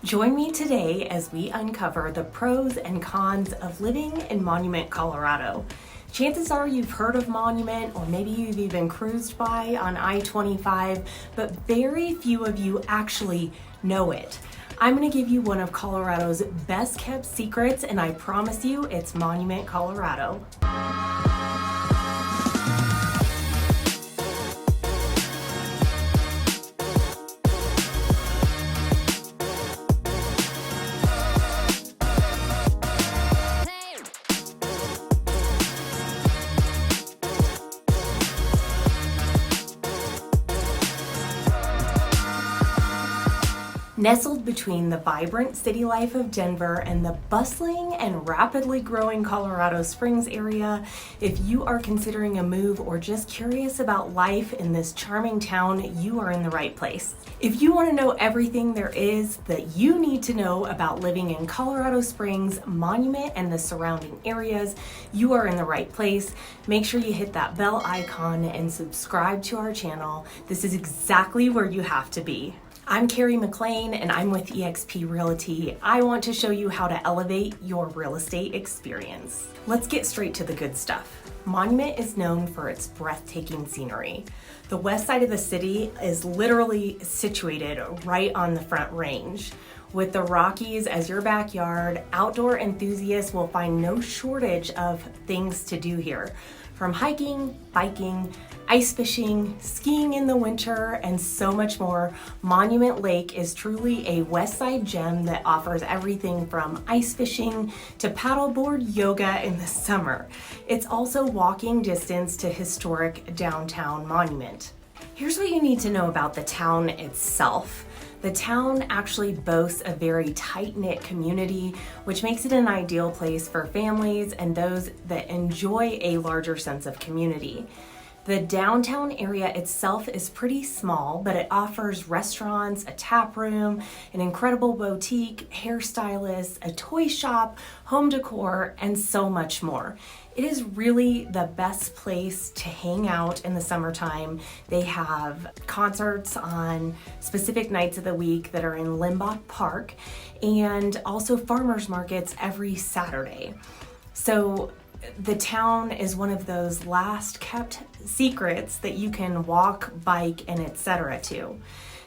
Join me today as we uncover the pros and cons of living in Monument, Colorado. Chances are you've heard of Monument, or maybe you've even cruised by on I-25, but very few of you actually know it. I'm going to give you one of Colorado's best kept secrets, and I promise you it's Monument, Colorado. Nestled between the vibrant city life of Denver and the bustling and rapidly growing Colorado Springs area, if you are considering a move or just curious about life in this charming town, you are in the right place. If you want to know everything there is that you need to know about living in Colorado Springs, Monument, and the surrounding areas, you are in the right place. Make sure you hit that bell icon and subscribe to our channel. This is exactly where you have to be. I'm Karie McLain, and I'm with eXp Realty. I want to show you how to elevate your real estate experience. Let's get straight to the good stuff. Monument is known for its breathtaking scenery. The west side of the city is literally situated right on the Front Range. With the Rockies as your backyard, outdoor enthusiasts will find no shortage of things to do here. From hiking, biking, ice fishing, skiing in the winter, and so much more, Monument Lake is truly a west side gem that offers everything from ice fishing to paddleboard yoga in the summer. It's also walking distance to historic downtown Monument. Here's what you need to know about the town itself. The town actually boasts a very tight-knit community, which makes it an ideal place for families and those that enjoy a larger sense of community. The downtown area itself is pretty small, but it offers restaurants, a tap room, an incredible boutique, hairstylist, a toy shop, home decor, and so much more. It is really the best place to hang out in the summertime. They have concerts on specific nights of the week that are in Limbach Park, and also farmers markets every Saturday. So the town is one of those last kept secrets that you can walk, bike, and etc. to.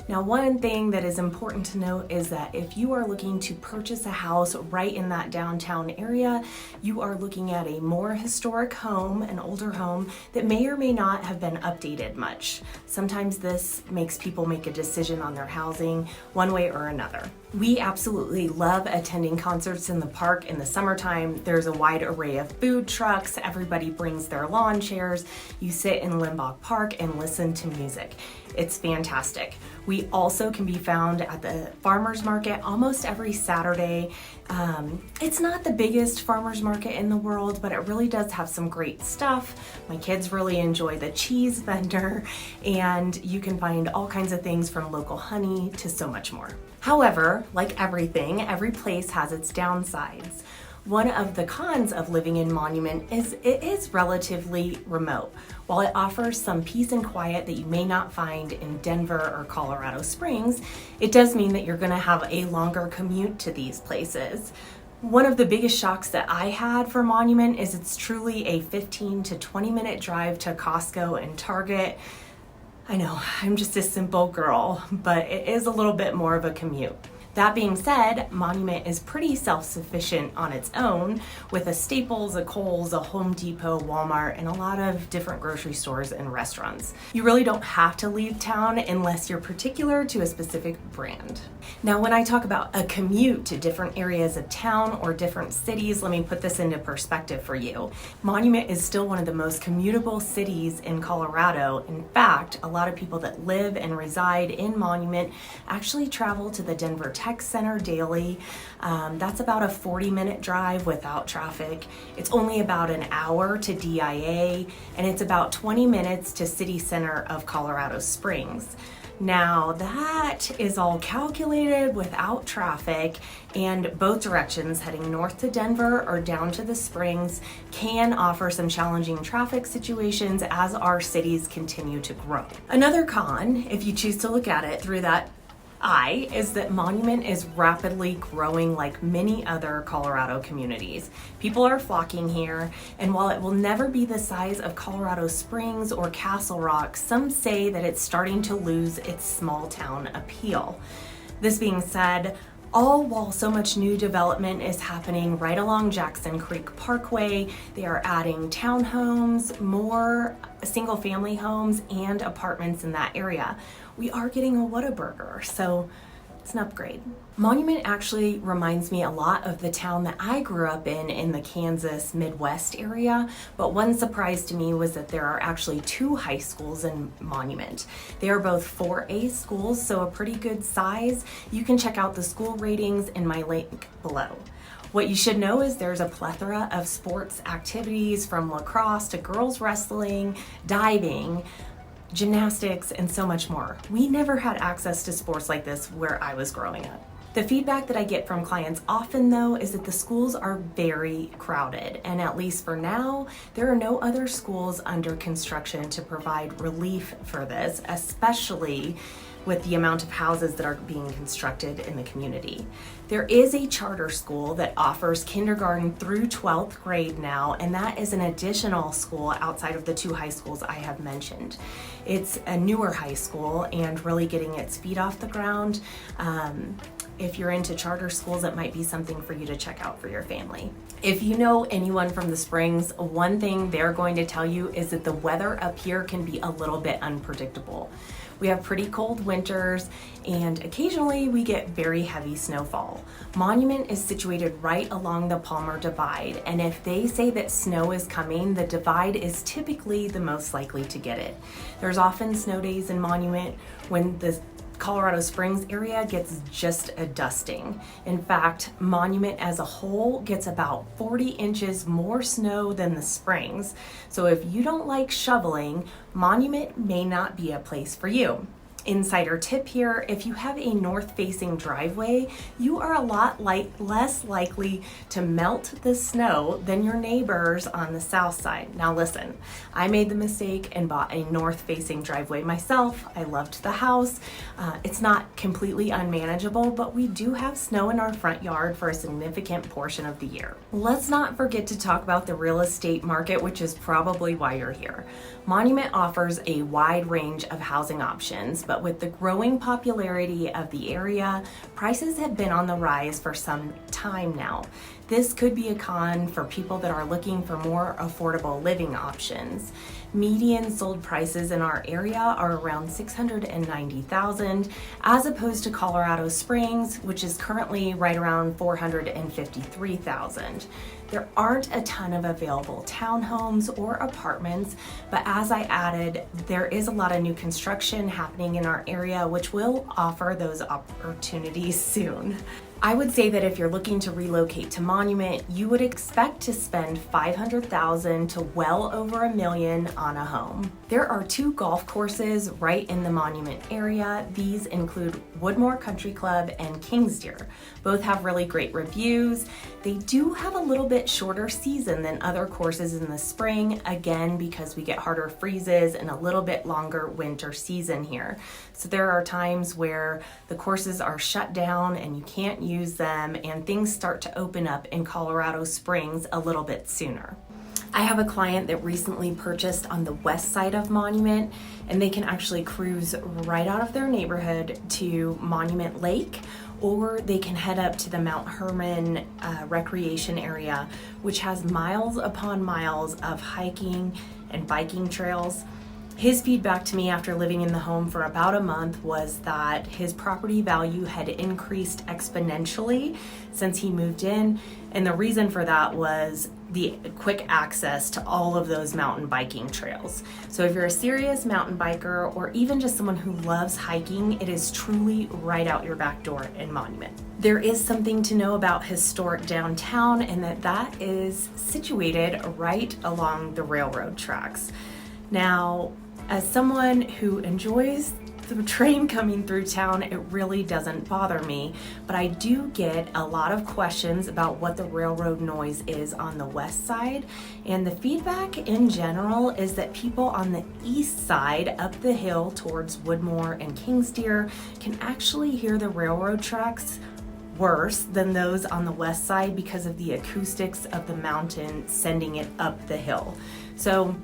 Now, one thing that is important to note is that if you are looking to purchase a house right in that downtown area, you are looking at a more historic home, an older home that may or may not have been updated much. Sometimes this makes people make a decision on their housing one way or another. We absolutely love attending concerts in the park in the summertime. There's a wide array of food trucks. Everybody brings their lawn chairs. You sit in Limbach Park and listen to music. It's fantastic. We also can be found at the farmers market almost every Saturday. It's not the biggest farmers market in the world, but it really does have some great stuff. My kids really enjoy the cheese vendor, and you can find all kinds of things from local honey to so much more. However, like everything, every place has its downsides. One of the cons of living in Monument is it is relatively remote. While it offers some peace and quiet that you may not find in Denver or Colorado Springs, it does mean that you're going to have a longer commute to these places. One of the biggest shocks that I had for Monument is it's truly a 15 to 20 minute drive to Costco and Target. I know, I'm just a simple girl, but it is a little bit more of a commute. That being said, Monument is pretty self-sufficient on its own, with a Staples, a Kohl's, a Home Depot, Walmart, and a lot of different grocery stores and restaurants. You really don't have to leave town unless you're particular to a specific brand. Now, when I talk about a commute to different areas of town or different cities, let me put this into perspective for you. Monument is still one of the most commutable cities in Colorado. In fact, a lot of people that live and reside in Monument actually travel to the Denver Tech Center daily. That's about a 40-minute drive without traffic. It's only about an hour to DIA, and it's about 20 minutes to city center of Colorado Springs. Now that is all calculated without traffic, and both directions, heading north to Denver or down to the Springs, can offer some challenging traffic situations as our cities continue to grow. Another con, if you choose to look at it through that Is that Monument is rapidly growing like many other Colorado communities. People are flocking here, and while it will never be the size of Colorado Springs or Castle Rock, some say that it's starting to lose its small town appeal. This being said, all while so much new development is happening right along Jackson Creek Parkway, they are adding townhomes, more single-family homes, and apartments in that area. We are getting a Whataburger, so it's an upgrade. Monument actually reminds me a lot of the town that I grew up in the Kansas Midwest area, but one surprise to me was that there are actually 2 high schools in Monument. They are both 4A schools, so a pretty good size. You can check out the school ratings in my link below. What you should know is there's a plethora of sports activities, from lacrosse to girls wrestling, diving, gymnastics, and so much more. We never had access to sports like this where I was growing up. The feedback that I get from clients often, though, is that the schools are very crowded, and at least for now, there are no other schools under construction to provide relief for this, especially with the amount of houses that are being constructed in the community. There is a charter school that offers kindergarten through 12th grade now, and that is an additional school outside of the 2 high schools I have mentioned. It's a newer high school and really getting its feet off the ground. If you're into charter schools, it might be something for you to check out for your family. If you know anyone from the Springs, one thing they're going to tell you is that the weather up here can be a little bit unpredictable. We have pretty cold winters, and occasionally we get very heavy snowfall. Monument is situated right along the Palmer Divide, and if they say that snow is coming, the Divide is typically the most likely to get it. There's often snow days in Monument when the Colorado Springs area gets just a dusting. In fact, Monument as a whole gets about 40 inches more snow than the Springs. So if you don't like shoveling, Monument may not be a place for you. Insider tip here, if you have a north-facing driveway, you are a lot less likely to melt the snow than your neighbors on the south side. Now listen, I made the mistake and bought a north-facing driveway myself. I loved the house. It's not completely unmanageable, but we do have snow in our front yard for a significant portion of the year. Let's not forget to talk about the real estate market, which is probably why you're here. Monument offers a wide range of housing options, but with the growing popularity of the area, prices have been on the rise for some time now. This could be a con for people that are looking for more affordable living options. Median sold prices in our area are around $690,000, as opposed to Colorado Springs, which is currently right around $453,000. There aren't a ton of available townhomes or apartments, but as I added, there is a lot of new construction happening in our area, which will offer those opportunities soon. I would say that if you're looking to relocate to Monument, you would expect to spend $500,000 to well over $1 million on a home. There are 2 golf courses right in the Monument area. These include Woodmore Country Club and Kings Deer. Both have really great reviews. They do have a little bit shorter season than other courses in the spring, again because we get harder freezes and a little bit longer winter season here. So there are times where the courses are shut down and you can't use them, and things start to open up in Colorado Springs a little bit sooner. I have a client that recently purchased on the west side of Monument, and they can actually cruise right out of their neighborhood to Monument Lake, or they can head up to the Mount Herman recreation area, which has miles upon miles of hiking and biking trails. His feedback to me after living in the home for about a month was that his property value had increased exponentially since he moved in, and the reason for that was the quick access to all of those mountain biking trails. So if you're a serious mountain biker or even just someone who loves hiking, it is truly right out your back door in Monument. There is something to know about historic downtown, and that is situated right along the railroad tracks. Now, as someone who enjoys the train coming through town, it really doesn't bother me, but I do get a lot of questions about what the railroad noise is on the west side, and the feedback in general is that people on the east side up the hill towards Woodmore and Kingsdeer can actually hear the railroad tracks worse than those on the west side because of the acoustics of the mountain sending it up the hill. So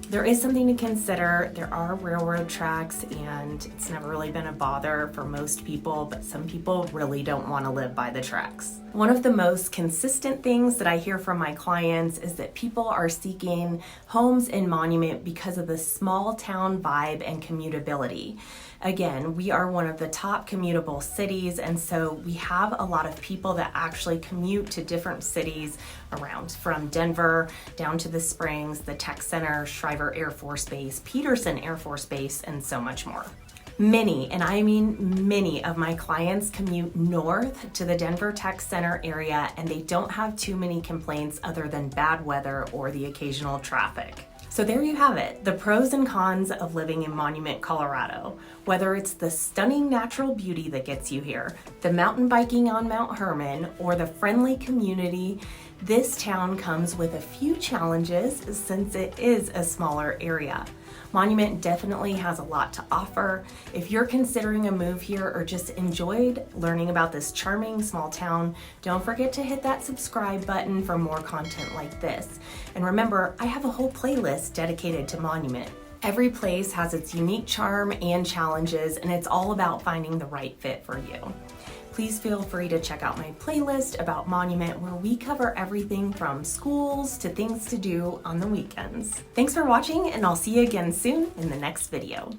there is something to consider. There are railroad tracks and it's never really been a bother for most people, but some people really don't want to live by the tracks. One of the most consistent things that I hear from my clients is that people are seeking homes in Monument because of the small town vibe and commutability. Again, we are one of the top commutable cities, and so we have a lot of people that actually commute to different cities around, from Denver down to the Springs, the Tech Center, Shriver Air Force Base, Peterson Air Force Base, and so much more. Many, and I mean many, of my clients commute north to the Denver Tech Center area, and they don't have too many complaints other than bad weather or the occasional traffic. So there you have it, the pros and cons of living in Monument, Colorado. Whether it's the stunning natural beauty that gets you here, the mountain biking on Mount Herman, or the friendly community, this town comes with a few challenges since it is a smaller area. Monument definitely has a lot to offer. If you're considering a move here or just enjoyed learning about this charming small town, don't forget to hit that subscribe button for more content like this. And remember, I have a whole playlist dedicated to Monument. Every place has its unique charm and challenges, and it's all about finding the right fit for you. Please feel free to check out my playlist about Monument, where we cover everything from schools to things to do on the weekends. Thanks for watching, and I'll see you again soon in the next video.